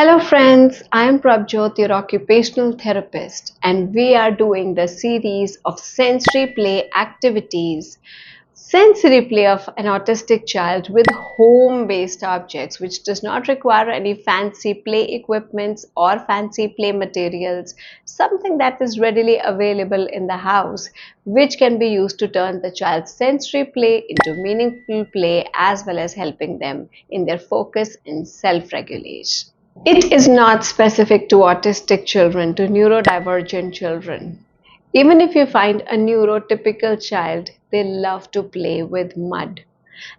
Hello friends, I am Prabhjot, your occupational therapist, and we are doing the series of sensory play activities. Sensory play of an autistic child with home-based objects, which does not require any fancy play equipments or fancy play materials, something that is readily available in the house, which can be used to turn the child's sensory play into meaningful play as well as helping them in their focus and self-regulation. It is not specific to autistic children, to neurodivergent children. Even if you find a neurotypical child, they love to play with mud.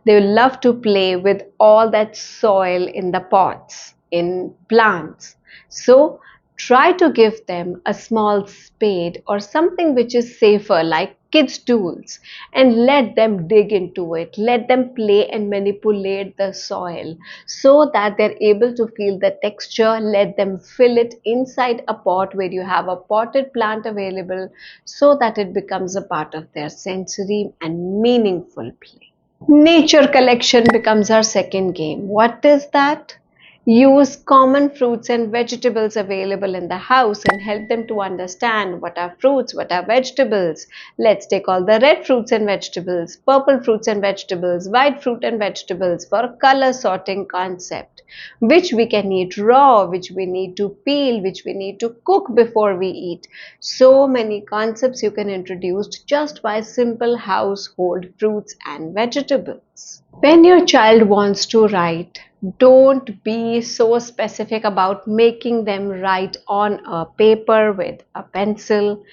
They love to play with all that soil in the pots, in plants. So try to give them a small spade or something which is safer, like kids' tools, and let them dig into it. Let them play and manipulate the soil so that they're able to feel the texture. Let them fill it inside a pot where you have a potted plant available so that it becomes a part of their sensory and meaningful play. Nature collection becomes our second game. What is that? Use common fruits and vegetables available in the house and help them to understand what are fruits, what are vegetables. Let's take all the red fruits and vegetables, purple fruits and vegetables, white fruit and vegetables for color sorting concept, which we can eat raw, which we need to peel, which we need to cook before we eat. So many concepts you can introduce just by simple household fruits and vegetables. When your child wants to write, don't be so specific about making them write on a paper with a pencil.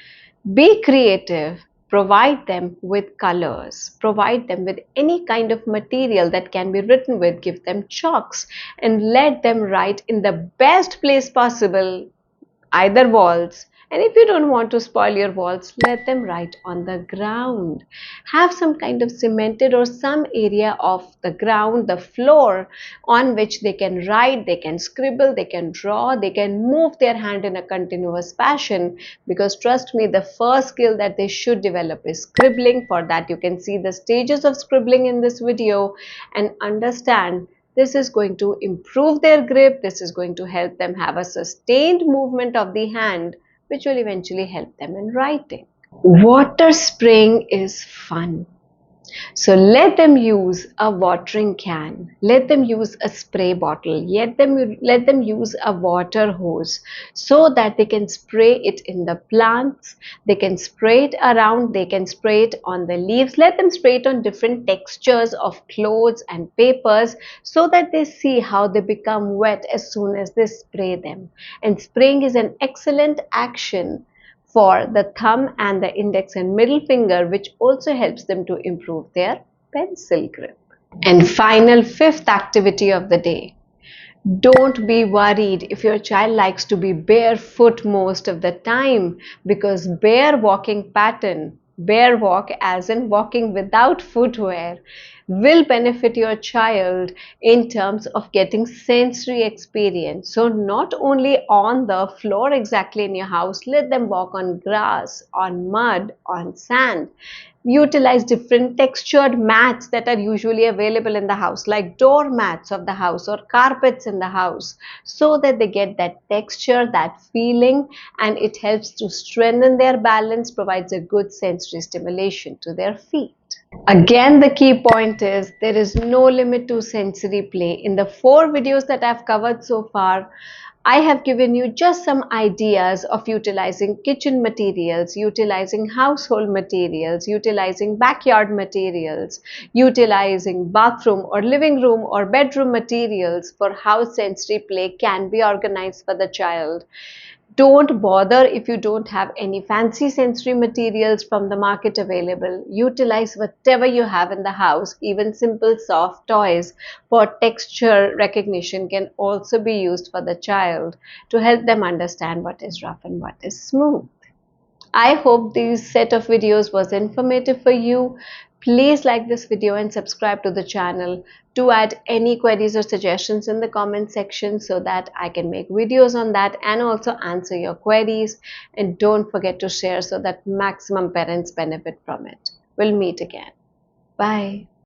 Be creative. Provide them with colors. Provide them with any kind of material that can be written with. Give them chalks and let them write in the best place possible, either walls, and if you don't want to spoil your walls, let them write on the ground. Have some kind of cemented or some area of the ground, the floor, on which they can write, they can scribble, they can draw, they can move their hand in a continuous fashion, because trust me, the first skill that they should develop is scribbling. For that, you can see the stages of scribbling in this video and understand this is going to improve their grip. This is going to help them have a sustained movement of the hand, which will eventually help them in writing. Water spraying is fun. So let them use a watering can, let them use a spray bottle, let them use a water hose so that they can spray it in the plants, they can spray it around, they can spray it on the leaves, let them spray it on different textures of clothes and papers so that they see how they become wet as soon as they spray them. And spraying is an excellent action for the thumb and the index and middle finger, which also helps them to improve their pencil grip. And final, fifth activity of the day. Don't be worried if your child likes to be barefoot most of the time, because bare walking pattern, bare walk as in walking without footwear, will benefit your child in terms of getting sensory experience. So not only on the floor exactly in your house, let them walk on grass, on mud, on sand. Utilize different textured mats that are usually available in the house, like door mats of the house or carpets in the house, so that they get that texture, that feeling, and it helps to strengthen their balance, provides a good sensory stimulation to their feet. Again, the key point is there is no limit to sensory play. In the 4 videos that I've covered so far, I have given you just some ideas of utilizing kitchen materials, utilizing household materials, utilizing backyard materials, utilizing bathroom or living room or bedroom materials for how sensory play can be organized for the child. Don't bother if you don't have any fancy sensory materials from the market available. Utilize whatever you have in the house. Even simple soft toys for texture recognition can also be used for the child to help them understand what is rough and what is smooth. I hope this set of videos was informative for you. Please like this video and subscribe to the channel. Do add any queries or suggestions in the comment section so that I can make videos on that and also answer your queries. And don't forget to share so that maximum parents benefit from it. We'll meet again. Bye.